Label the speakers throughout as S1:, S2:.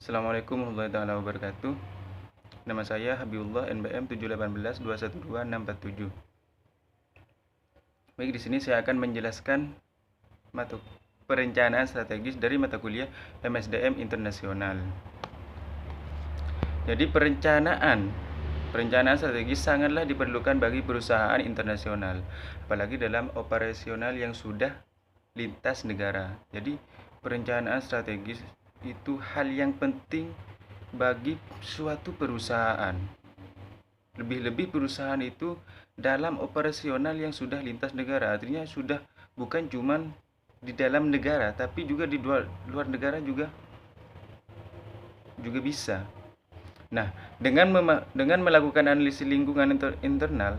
S1: Assalamualaikum warahmatullahi wabarakatuh. Nama saya Habibullah NBM 718212647. Baik, di sini saya akan menjelaskan mata perencanaan strategis dari mata kuliah MSDM Internasional. Jadi perencanaan strategis sangatlah diperlukan bagi perusahaan internasional, apalagi dalam operasional yang sudah lintas negara. Jadi perencanaan strategis itu hal yang penting bagi suatu perusahaan. Lebih-lebih perusahaan itu dalam operasional yang sudah lintas negara, artinya sudah bukan cuman di dalam negara, tapi juga di luar negara juga bisa. Nah, dengan melakukan analisis lingkungan internal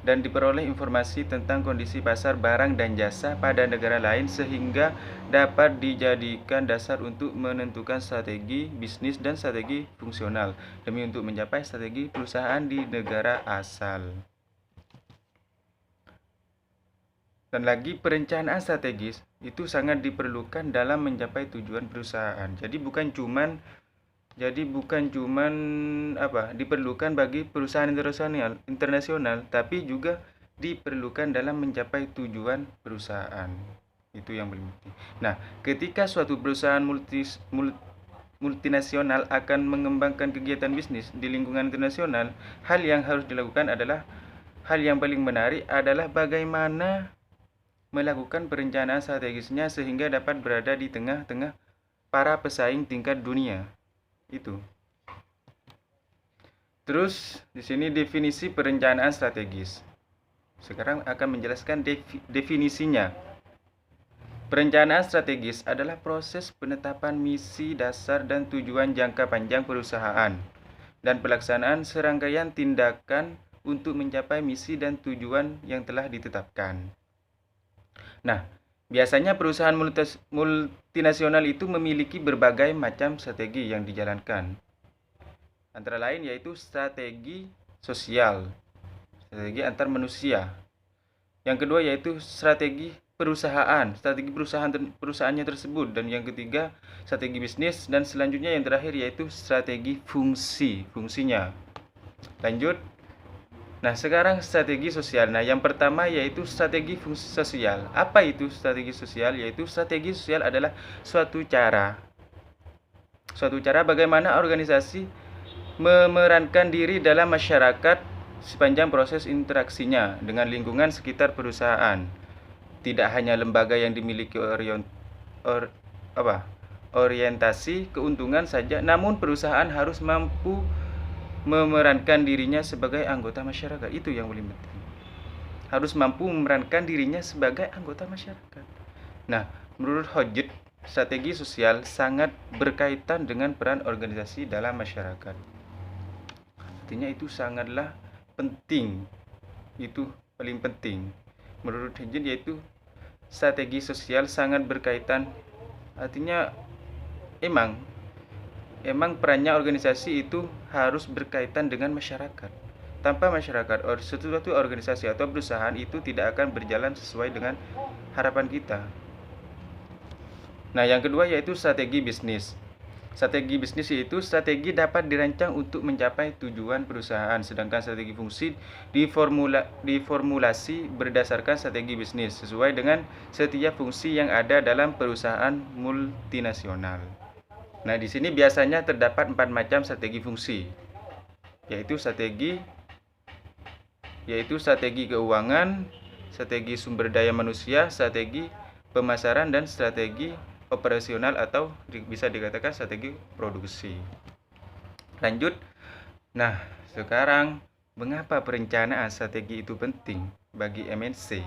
S1: dan diperoleh informasi tentang kondisi pasar barang dan jasa pada negara lain sehingga dapat dijadikan dasar untuk menentukan strategi bisnis dan strategi fungsional demi untuk mencapai strategi perusahaan di negara asal. Dan lagi, perencanaan strategis itu sangat diperlukan dalam mencapai tujuan perusahaan. Jadi bukan cuman diperlukan bagi perusahaan internasional, tapi juga diperlukan dalam mencapai tujuan perusahaan. Itu yang paling penting. Nah, ketika suatu perusahaan multinasional akan mengembangkan kegiatan bisnis di lingkungan internasional, hal yang harus dilakukan adalah hal yang paling menarik adalah bagaimana melakukan perencanaan strategisnya sehingga dapat berada di tengah-tengah para pesaing tingkat dunia. Itu. Terus di sini definisi perencanaan strategis. Sekarang akan menjelaskan definisinya. Perencanaan strategis adalah proses penetapan misi dasar dan tujuan jangka panjang perusahaan dan pelaksanaan serangkaian tindakan untuk mencapai misi dan tujuan yang telah ditetapkan. Nah, biasanya perusahaan multinasional itu memiliki berbagai macam strategi yang dijalankan. Antara lain yaitu strategi sosial, strategi antar manusia. Yang kedua yaitu strategi perusahaannya tersebut, dan yang ketiga strategi bisnis, dan selanjutnya yang terakhir yaitu strategi fungsinya. Lanjut. Nah, sekarang strategi sosial. Nah, yang pertama yaitu strategi fungsi sosial. Apa itu strategi sosial? Yaitu strategi sosial adalah suatu cara bagaimana organisasi memerankan diri dalam masyarakat sepanjang proses interaksinya dengan lingkungan sekitar perusahaan. Tidak hanya lembaga yang dimiliki orientasi keuntungan saja, namun perusahaan harus mampu memerankan dirinya sebagai anggota masyarakat. Itu yang paling penting. Harus mampu memerankan dirinya sebagai anggota masyarakat. Nah, menurut Hodges, strategi sosial sangat berkaitan dengan peran organisasi dalam masyarakat. Artinya itu sangatlah penting. Itu paling penting. Menurut Hodges yaitu strategi sosial sangat berkaitan. Artinya emang perannya organisasi itu harus berkaitan dengan masyarakat. Tanpa masyarakat, suatu organisasi atau perusahaan itu tidak akan berjalan sesuai dengan harapan kita. Nah, yang kedua yaitu strategi bisnis. Strategi bisnis yaitu strategi dapat dirancang untuk mencapai tujuan perusahaan, sedangkan strategi fungsi diformulasi berdasarkan strategi bisnis sesuai dengan setiap fungsi yang ada dalam perusahaan multinasional. Nah, di sini biasanya terdapat 4 macam strategi fungsi, yaitu strategi keuangan, strategi sumber daya manusia, strategi pemasaran, dan strategi operasional atau bisa dikatakan strategi produksi. Lanjut. Nah, sekarang mengapa perencanaan strategi itu penting bagi MNC?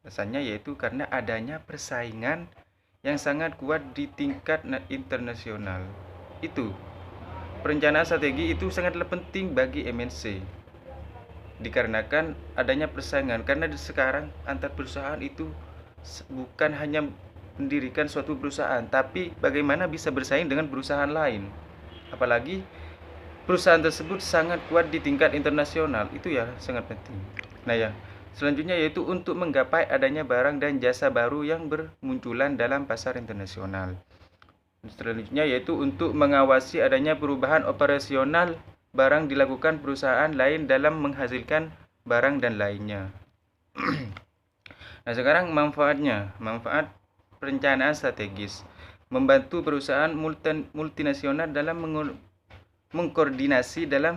S1: Alasannya yaitu karena adanya persaingan yang sangat kuat di tingkat internasional. Itu perencanaan strategi itu sangatlah penting bagi MNC dikarenakan adanya persaingan, karena sekarang antar perusahaan itu bukan hanya mendirikan suatu perusahaan, tapi bagaimana bisa bersaing dengan perusahaan lain. Apalagi perusahaan tersebut sangat kuat di tingkat internasional. Itu ya sangat penting. Nah, ya selanjutnya yaitu untuk menggapai adanya barang dan jasa baru yang bermunculan dalam pasar internasional. Selanjutnya yaitu untuk mengawasi adanya perubahan operasional barang dilakukan perusahaan lain dalam menghasilkan barang dan lainnya. Nah, sekarang manfaatnya. Manfaat perencanaan strategis. Membantu perusahaan multinasional dalam mengkoordinasi dalam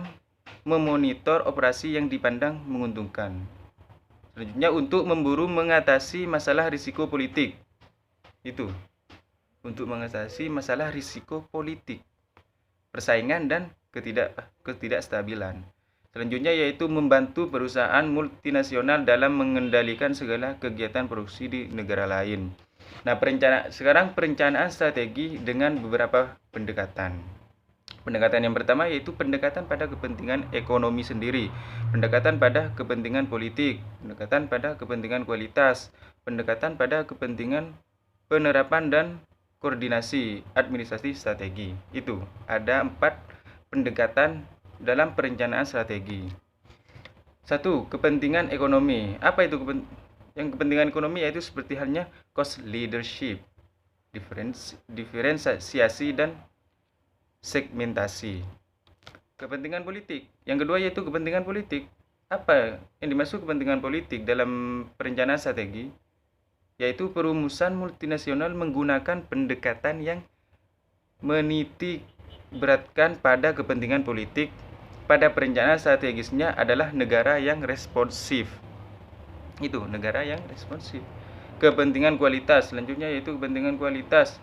S1: memonitor operasi yang dipandang menguntungkan. Selanjutnya untuk memburu mengatasi masalah risiko politik. Itu. Untuk mengatasi masalah risiko politik, persaingan dan ketidakstabilan. Selanjutnya yaitu membantu perusahaan multinasional dalam mengendalikan segala kegiatan produksi di negara lain. Nah, sekarang perencanaan strategi dengan beberapa pendekatan. Pendekatan yang pertama yaitu pendekatan pada kepentingan ekonomi sendiri, pendekatan pada kepentingan politik, pendekatan pada kepentingan kualitas, pendekatan pada kepentingan penerapan dan koordinasi administrasi strategi. Itu ada 4 pendekatan dalam perencanaan strategi. 1. Kepentingan ekonomi. Apa itu yang kepentingan ekonomi? Yaitu seperti halnya cost leadership, diferensiasi dan segmentasi. Kepentingan politik. Yang kedua yaitu kepentingan politik. Apa yang dimaksud kepentingan politik dalam perencanaan strategi? Yaitu perumusan multinasional menggunakan pendekatan yang menitik beratkan pada kepentingan politik. Pada perencanaan strategisnya adalah negara yang responsif. Itu, negara yang responsif. Kepentingan kualitas, selanjutnya yaitu kepentingan kualitas.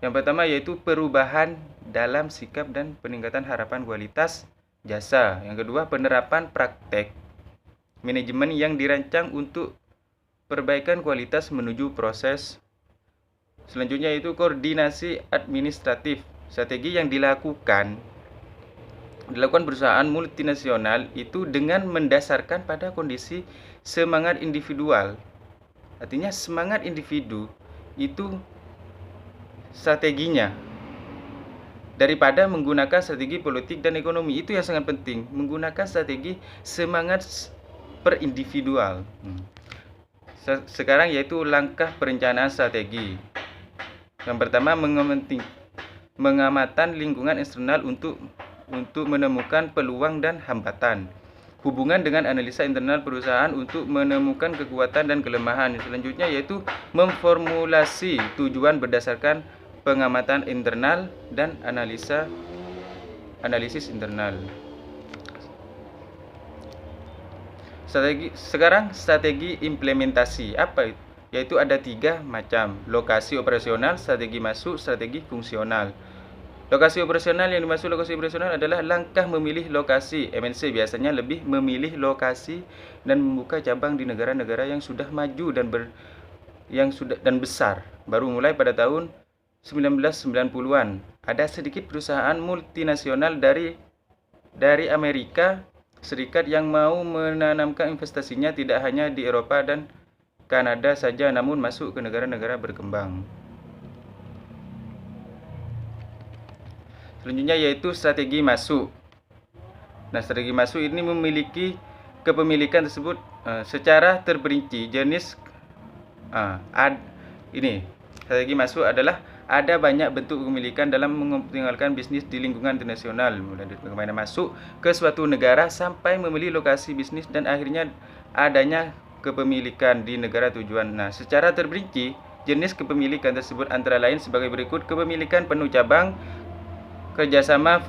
S1: Yang pertama yaitu perubahan dalam sikap dan peningkatan harapan kualitas jasa. Yang kedua, penerapan praktek manajemen yang dirancang untuk perbaikan kualitas menuju proses. Selanjutnya itu koordinasi administratif. Strategi yang dilakukan perusahaan multinasional itu dengan mendasarkan pada kondisi semangat individual. Artinya semangat individu itu strateginya daripada menggunakan strategi politik dan ekonomi. Itu yang sangat penting, menggunakan strategi semangat per individual. Sekarang yaitu langkah perencanaan strategi. Yang pertama, mengamatan lingkungan eksternal untuk menemukan peluang dan hambatan. Hubungan dengan analisa internal perusahaan untuk menemukan kekuatan dan kelemahan. Selanjutnya yaitu memformulasi tujuan berdasarkan pengamatan internal dan analisis internal. Strategi implementasi. Apa itu? Yaitu ada 3 macam. Lokasi operasional, strategi masuk, strategi fungsional. Lokasi operasional, yang dimaksud lokasi operasional adalah langkah memilih lokasi. MNC biasanya lebih memilih lokasi dan membuka cabang di negara-negara yang sudah maju dan besar. Baru mulai pada tahun 1990-an. Ada sedikit perusahaan multinasional dari Amerika Serikat yang mau menanamkan investasinya tidak hanya di Eropa dan Kanada saja, namun masuk ke negara-negara berkembang. Selanjutnya yaitu strategi masuk. Nah, strategi masuk ini memiliki kepemilikan tersebut secara terperinci. Jenis ini strategi masuk adalah ada banyak bentuk kepemilikan dalam mengoptimalkan bisnis di lingkungan internasional, mulai dari bagaimana masuk ke suatu negara sampai memilih lokasi bisnis dan akhirnya adanya kepemilikan di negara tujuan. Nah, secara terperinci, jenis kepemilikan tersebut antara lain sebagai berikut: kepemilikan penuh cabang, kerjasama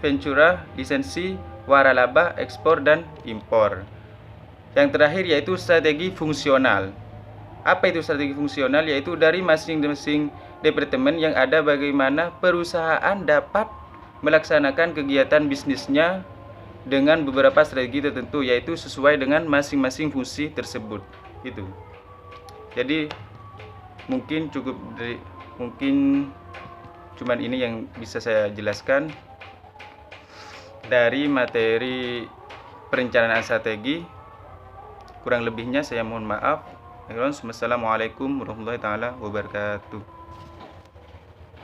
S1: ventura, lisensi, waralaba, ekspor dan impor. Yang terakhir yaitu strategi fungsional. Apa itu strategi fungsional? Yaitu dari masing-masing departemen yang ada bagaimana perusahaan dapat melaksanakan kegiatan bisnisnya dengan beberapa strategi tertentu, yaitu sesuai dengan masing-masing fungsi tersebut. Itu. Jadi mungkin cuman ini yang bisa saya jelaskan dari materi perencanaan strategi. Kurang lebihnya saya mohon maaf. Assalamualaikum warahmatullahi wabarakatuh.